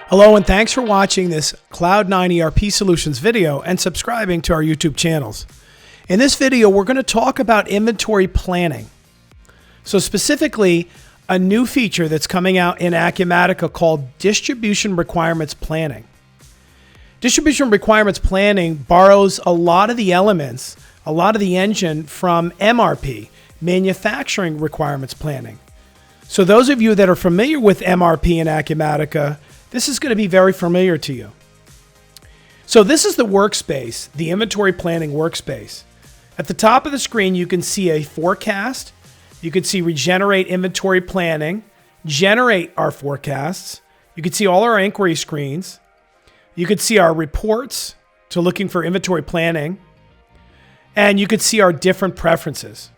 Hello and thanks for watching this Cloud9 ERP Solutions video and subscribing to our YouTube channels. In this video, we're going to talk about inventory planning. So specifically, a new feature that's coming out in Acumatica called Distribution Requirements Planning. Distribution Requirements Planning borrows a lot of the elements, a lot of the engine from MRP, Manufacturing Requirements Planning. So those of you that are familiar with MRP and Acumatica, this is going to be very familiar to you. So this is the workspace, the inventory planning workspace. At the top of the screen, you can see a forecast. You can see regenerate inventory planning, generate our forecasts. You can see all our inquiry screens. You could see our reports to looking for inventory planning. And you could see our different preferences.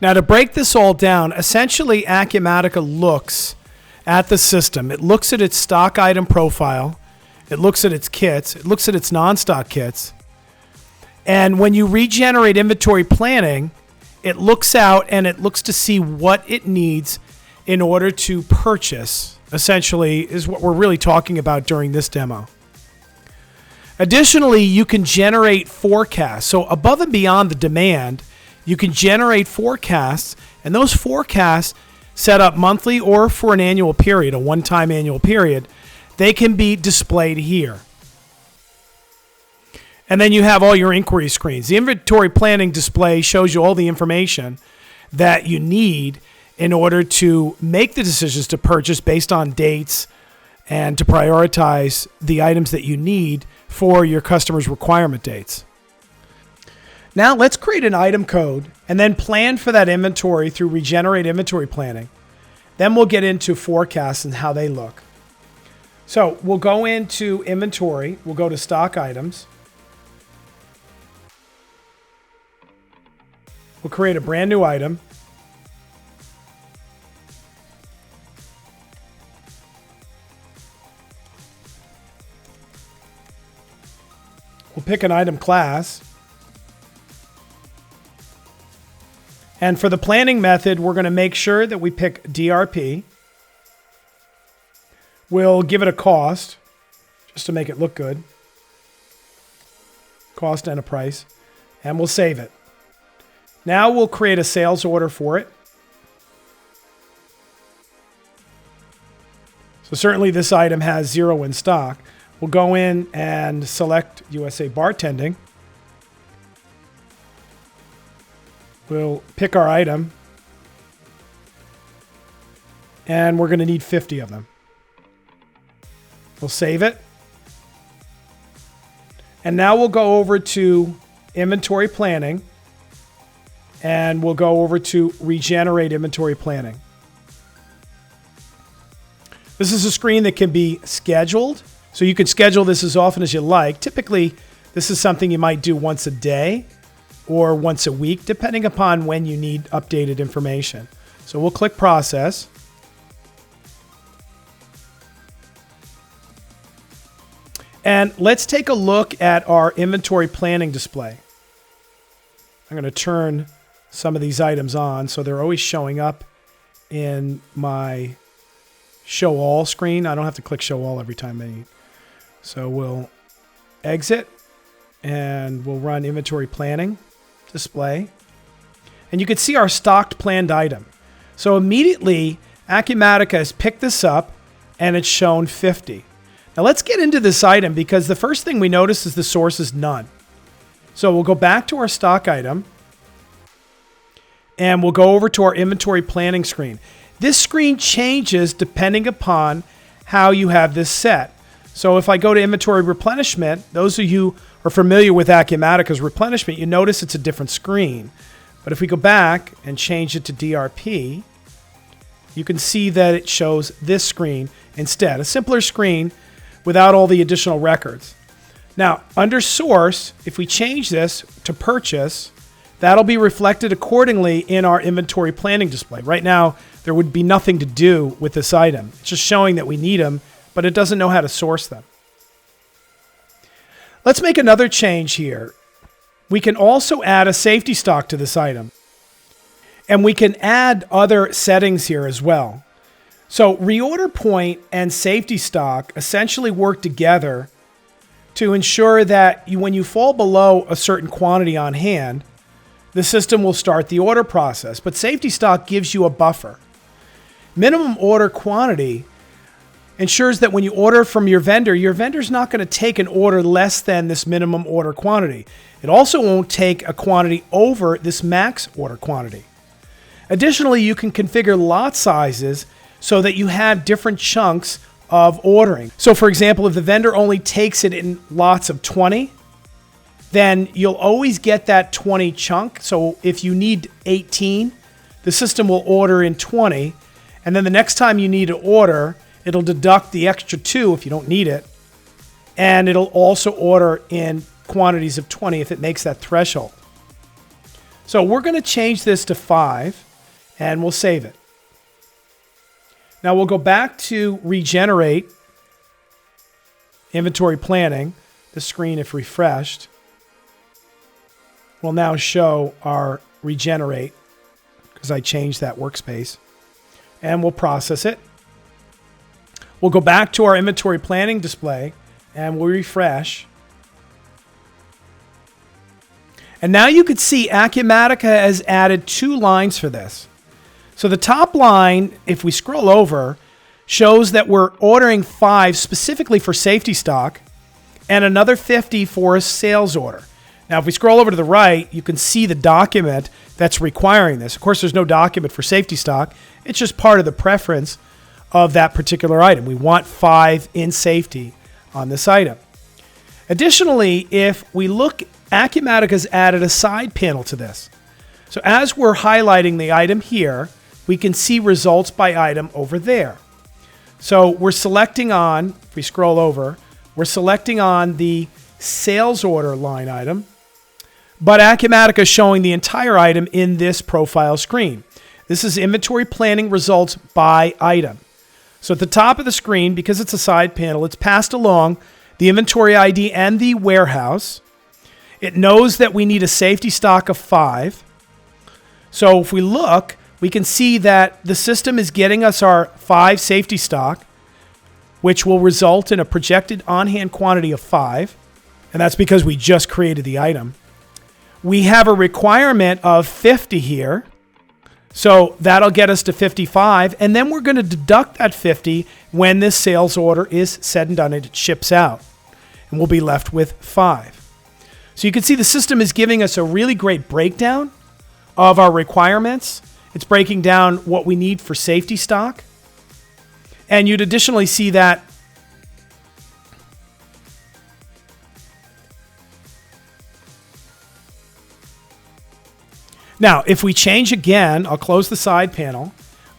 Now to break this all down, essentially Acumatica looks at the system. It looks at its stock item profile. It looks at its kits. It looks at its non-stock kits. And when you regenerate inventory planning, it looks out and it looks to see what it needs in order to purchase, essentially, is what we're really talking about during this demo. Additionally, you can generate forecasts. So above and beyond the demand, you can generate forecasts, and those forecasts set up monthly or for an annual period, a one-time annual period, they can be displayed here. And then you have all your inquiry screens. The inventory planning display shows you all the information that you need in order to make the decisions to purchase based on dates and to prioritize the items that you need for your customers' requirement dates. Now let's create an item code and then plan for that inventory through regenerate inventory planning. Then we'll get into forecasts and how they look. So we'll go into inventory. We'll go to stock items. We'll create a brand new item. We'll pick an item class. And for the planning method, we're going to make sure that we pick DRP. We'll give it a cost, just to make it look good. Cost and a price. And we'll save it. Now we'll create a sales order for it. So certainly this item has 0 in stock. We'll go in and select USA Bartending. We'll pick our item, and we're going to need 50 of them. We'll save it. And now we'll go over to inventory planning, and we'll go over to regenerate inventory planning. This is a screen that can be scheduled, so you can schedule this as often as you like. Typically, this is something you might do once a day or once a week, depending upon when you need updated information. So we'll click Process. And let's take a look at our inventory planning display. I'm going to turn some of these items on so they're always showing up in my Show All screen. I don't have to click Show All every time I need. So we'll exit and we'll run inventory planning display. And you can see our stocked planned item. So immediately Acumatica has picked this up and it's shown 50. Now let's get into this item because the first thing we notice is the source is none. So we'll go back to our stock item and we'll go over to our inventory planning screen. This screen changes depending upon how you have this set. So if I go to inventory replenishment, those of you who are familiar with Acumatica's replenishment, you notice it's a different screen. But if we go back and change it to DRP, you can see that it shows this screen instead, a simpler screen without all the additional records. Now, under source, if we change this to purchase, that'll be reflected accordingly in our inventory planning display. Right now, there would be nothing to do with this item. It's just showing that we need them, but it doesn't know how to source them. Let's make another change here. We can also add a safety stock to this item. And we can add other settings here as well. So reorder point and safety stock essentially work together to ensure that when you fall below a certain quantity on hand, the system will start the order process. But safety stock gives you a buffer. Minimum order quantity ensures that when you order from your vendor's not going to take an order less than this minimum order quantity. It also won't take a quantity over this max order quantity. Additionally, you can configure lot sizes so that you have different chunks of ordering. So for example, if the vendor only takes it in lots of 20, then you'll always get that 20 chunk. So if you need 18, the system will order in 20. And then the next time you need to order, it'll deduct the extra 2 if you don't need it. And it'll also order in quantities of 20 if it makes that threshold. So we're going to change this to 5 and we'll save it. Now we'll go back to regenerate inventory planning. The screen, if refreshed, will now show our regenerate because I changed that workspace. And we'll process it. We'll go back to our inventory planning display and we'll refresh. And now you could see Acumatica has added 2 lines for this. So the top line, if we scroll over, shows that we're ordering 5 specifically for safety stock and another 50 for a sales order. Now, if we scroll over to the right, you can see the document that's requiring this. Of course, there's no document for safety stock. It's just part of the preference of that particular item. We want 5 in safety on this item. Additionally, if we look, Acumatica's added a side panel to this. So as we're highlighting the item here, we can see results by item over there. So we're selecting on, if we scroll over, we're selecting on the sales order line item, but Acumatica is showing the entire item in this profile screen. This is inventory planning results by item. So at the top of the screen, because it's a side panel, it's passed along the inventory ID and the warehouse. It knows that we need a safety stock of 5. So if we look, we can see that the system is getting us our 5 safety stock, which will result in a projected on-hand quantity of 5. And that's because we just created the item. We have a requirement of 50 here. So that'll get us to 55. And then we're going to deduct that 50 when this sales order is said and done and it ships out. And we'll be left with 5. So you can see the system is giving us a really great breakdown of our requirements. It's breaking down what we need for safety stock. And you'd additionally see that now, if we change again, I'll close the side panel.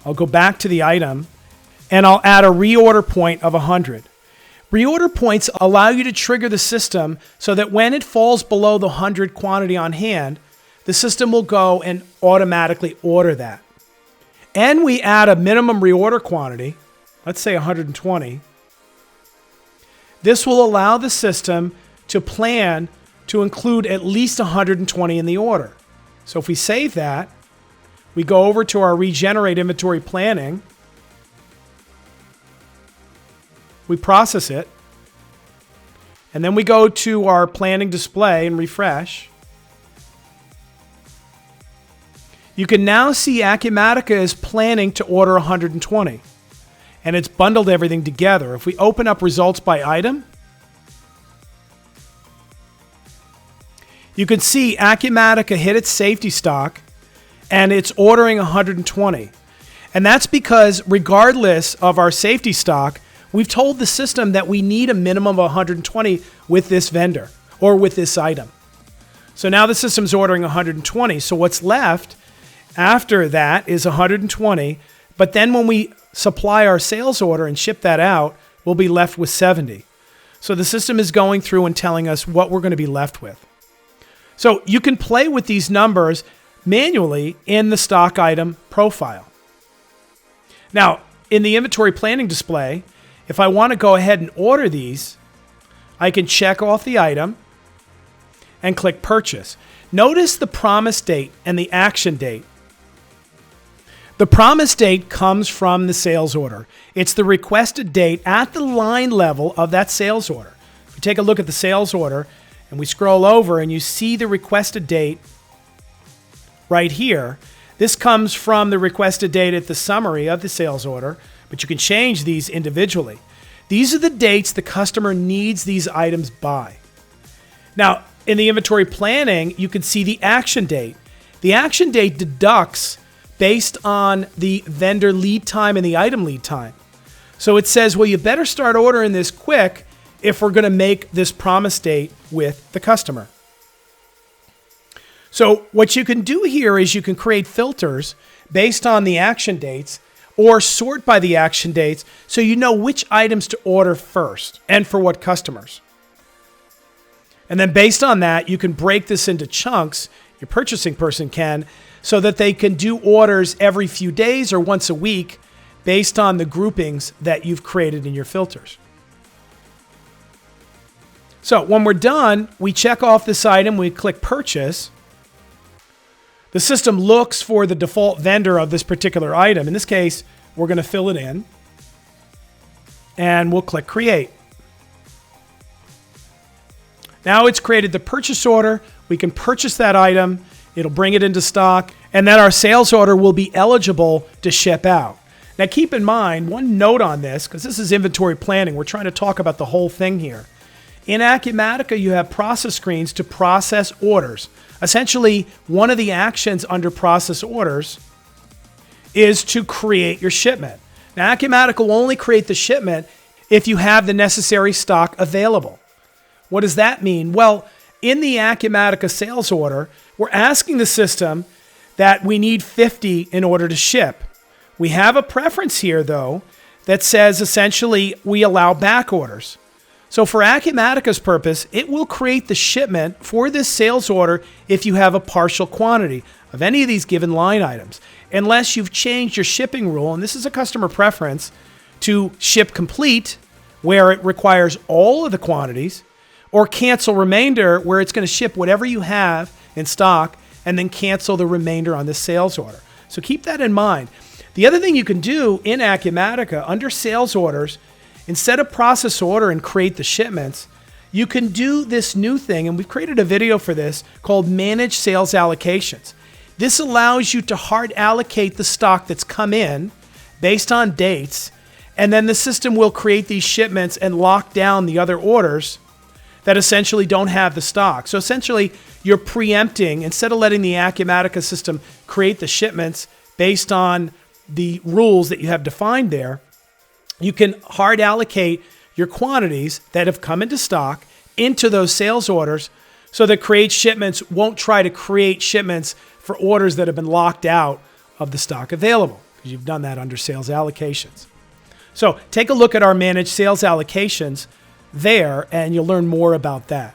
I'll go back to the item and I'll add a reorder point of 100. Reorder points allow you to trigger the system so that when it falls below the 100 quantity on hand, the system will go and automatically order that. And we add a minimum reorder quantity, let's say 120. This will allow the system to plan to include at least 120 in the order. So if we save that, we go over to our regenerate inventory planning, we process it, and then we go to our planning display and refresh. You can now see Acumatica is planning to order 120, and it's bundled everything together. If we open up results by item, you can see Acumatica hit its safety stock and it's ordering 120. And that's because regardless of our safety stock, we've told the system that we need a minimum of 120 with this vendor or with this item. So now the system's ordering 120. So what's left after that is 120. But then when we supply our sales order and ship that out, we'll be left with 70. So the system is going through and telling us what we're going to be left with. So you can play with these numbers manually in the stock item profile. Now, in the inventory planning display, if I want to go ahead and order these, I can check off the item and click purchase. Notice the promise date and the action date. The promise date comes from the sales order. It's the requested date at the line level of that sales order. If you take a look at the sales order and we scroll over and you see the requested date right here, this comes from the requested date at the summary of the sales order, but you can change these individually. These are the dates the customer needs these items by. Now, in the inventory planning, you can see the action date. The action date deducts based on the vendor lead time and the item lead time. So it says, well, you better start ordering this quick if we're going to make this promise date with the customer. So what you can do here is you can create filters based on the action dates or sort by the action dates so you know which items to order first and for what customers. And then based on that, you can break this into chunks, your purchasing person can, so that they can do orders every few days or once a week based on the groupings that you've created in your filters. So when we're done, we check off this item, we click purchase. The system looks for the default vendor of this particular item. In this case, we're going to fill it in and we'll click create. Now it's created the purchase order. We can purchase that item. It'll bring it into stock, and then our sales order will be eligible to ship out. Now keep in mind, one note on this, because this is inventory planning. We're trying to talk about the whole thing here. In Acumatica, you have process screens to process orders. Essentially, one of the actions under process orders is to create your shipment. Now, Acumatica will only create the shipment if you have the necessary stock available. What does that mean? Well, in the Acumatica sales order, we're asking the system that we need 50 in order to ship. We have a preference here, though, that says essentially we allow back orders. So for Acumatica's purpose, it will create the shipment for this sales order if you have a partial quantity of any of these given line items, unless you've changed your shipping rule, and this is a customer preference, to ship complete, where it requires all of the quantities, or cancel remainder, where it's going to ship whatever you have in stock and then cancel the remainder on this sales order. So keep that in mind. The other thing you can do in Acumatica, under sales orders, instead of process order and create the shipments, you can do this new thing, and we've created a video for this, called Manage Sales Allocations. This allows you to hard allocate the stock that's come in based on dates, and then the system will create these shipments and lock down the other orders that essentially don't have the stock. So essentially, you're preempting, instead of letting the Acumatica system create the shipments based on the rules that you have defined there, you can hard allocate your quantities that have come into stock into those sales orders so that create shipments won't try to create shipments for orders that have been locked out of the stock available, because you've done that under sales allocations. So take a look at our managed sales allocations there, and you'll learn more about that.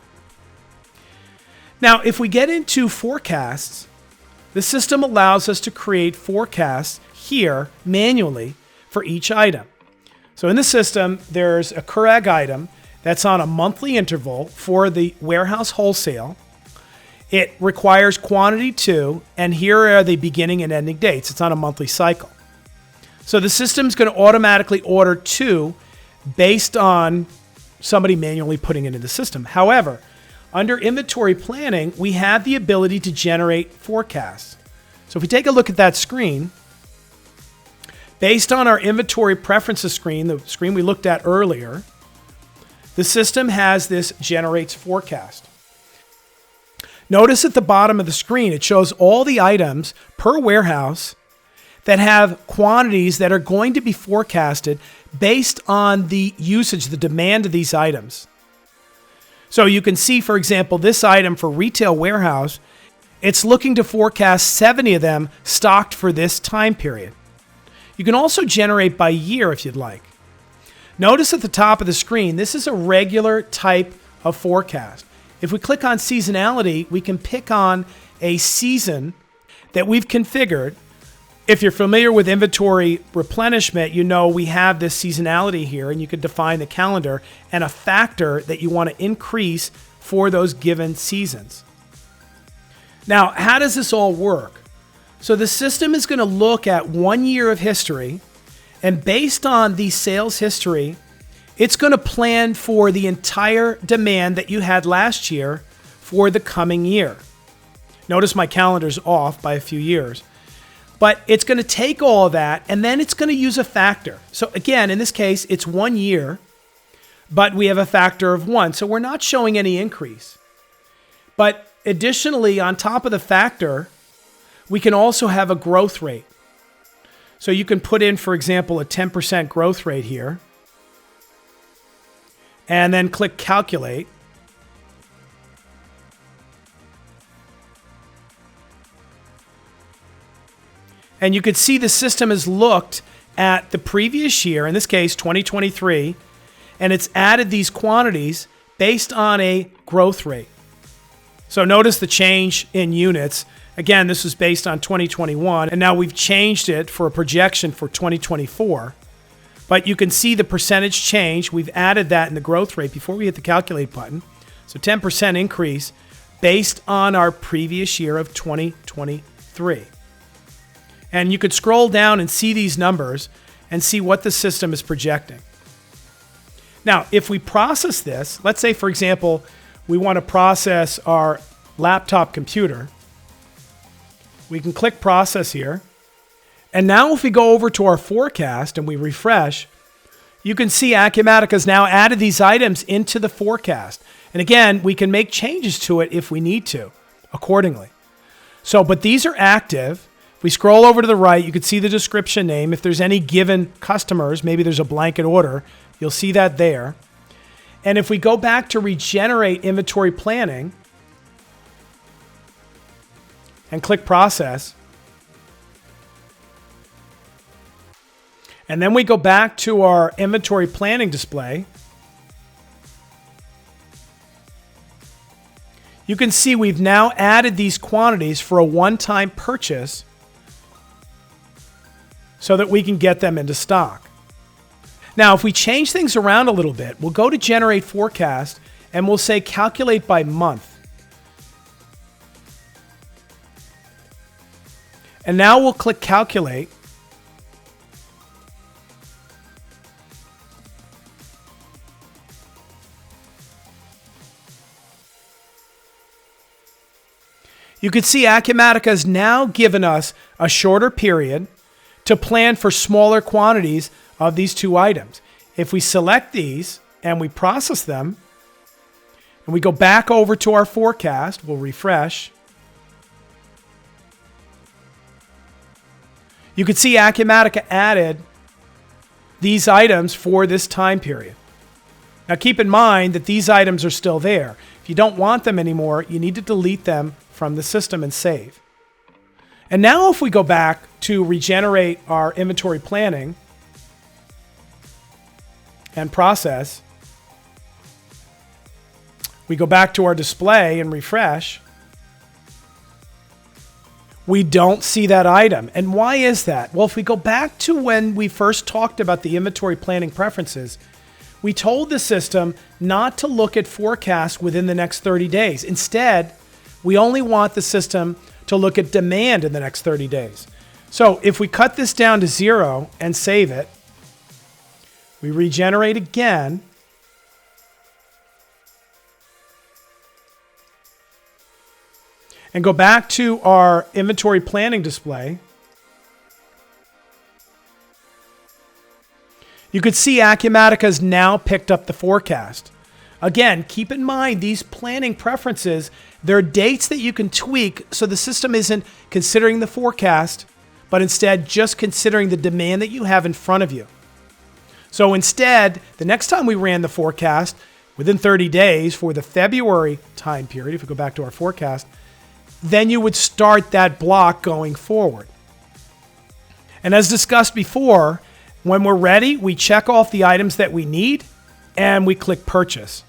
Now, if we get into forecasts, the system allows us to create forecasts here manually for each item. So in the system, there's a Curag item that's on a monthly interval for the warehouse wholesale. It requires quantity 2, and here are the beginning and ending dates. It's on a monthly cycle. So the system's going to automatically order 2 based on somebody manually putting it in the system. However, under inventory planning, we have the ability to generate forecasts. So if we take a look at that screen, based on our inventory preferences screen, the screen we looked at earlier, the system has this generates forecast. Notice at the bottom of the screen, it shows all the items per warehouse that have quantities that are going to be forecasted based on the usage, the demand of these items. So you can see, for example, this item for retail warehouse, it's looking to forecast 70 of them stocked for this time period. You can also generate by year if you'd like. Notice at the top of the screen, this is a regular type of forecast. If we click on seasonality, we can pick on a season that we've configured. If you're familiar with inventory replenishment, you know we have this seasonality here, and you can define the calendar and a factor that you want to increase for those given seasons. Now, how does this all work? So the system is going to look at 1 year of history, and based on the sales history, it's going to plan for the entire demand that you had last year for the coming year. Notice my calendar's off by a few years. But it's going to take all of that, and then it's going to use a factor. So again, in this case, it's 1 year, but we have a factor of 1. So we're not showing any increase. But additionally, on top of the factor, we can also have a growth rate. So you can put in, for example, a 10% growth rate here, and then click Calculate. And you could see the system has looked at the previous year, in this case 2023, and it's added these quantities based on a growth rate. So notice the change in units. Again, this was based on 2021, and now we've changed it for a projection for 2024. But you can see the percentage change. We've added that in the growth rate before we hit the Calculate button. So 10% increase based on our previous year of 2023. And you could scroll down and see these numbers and see what the system is projecting. Now, if we process this, let's say, for example, we want to process our laptop computer. We can click Process here. And now if we go over to our forecast and we refresh, you can see Acumatica has now added these items into the forecast. And again, we can make changes to it if we need to, accordingly. So, but these are active. If we scroll over to the right, you can see the description name. If there's any given customers, maybe there's a blanket order, you'll see that there. And if we go back to regenerate inventory planning and click Process, and then we go back to our inventory planning display, you can see we've now added these quantities for a one-time purchase so that we can get them into stock. Now, if we change things around a little bit, we'll go to Generate Forecast and we'll say Calculate by month. And now we'll click Calculate. You can see Acumatica has now given us a shorter period to plan for smaller quantities of these two items. If we select these and we process them, and we go back over to our forecast, we'll refresh. You can see Acumatica added these items for this time period. Now keep in mind that these items are still there. If you don't want them anymore, you need to delete them from the system and save. And now if we go back to regenerate our inventory planning and process, we go back to our display and refresh, we don't see that item. And why is that? Well, if we go back to when we first talked about the inventory planning preferences, we told the system not to look at forecasts within the next 30 days. Instead, we only want the system to look at demand in the next 30 days. So if we cut this down to 0 and save it, we regenerate again, and go back to our inventory planning display, you could see Acumatica has now picked up the forecast. Again, keep in mind these planning preferences, there are dates that you can tweak so the system isn't considering the forecast, but instead just considering the demand that you have in front of you. So instead, the next time we ran the forecast, within 30 days for the February time period, if we go back to our forecast, then you would start that block going forward. And as discussed before, when we're ready, we check off the items that we need and we click Purchase.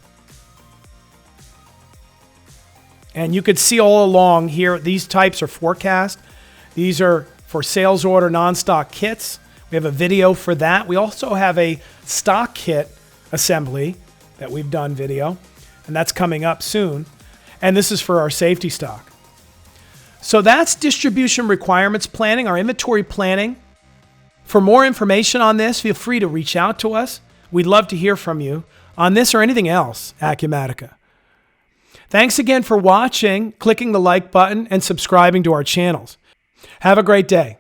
And you could see all along here, these types are forecast. These are for sales order non-stock kits. We have a video for that. We also have a stock kit assembly that we've done video, and that's coming up soon. And this is for our safety stock. So that's distribution requirements planning, our inventory planning. For more information on this, feel free to reach out to us. We'd love to hear from you on this or anything else, Acumatica. Thanks again for watching, clicking the like button, and subscribing to our channels. Have a great day.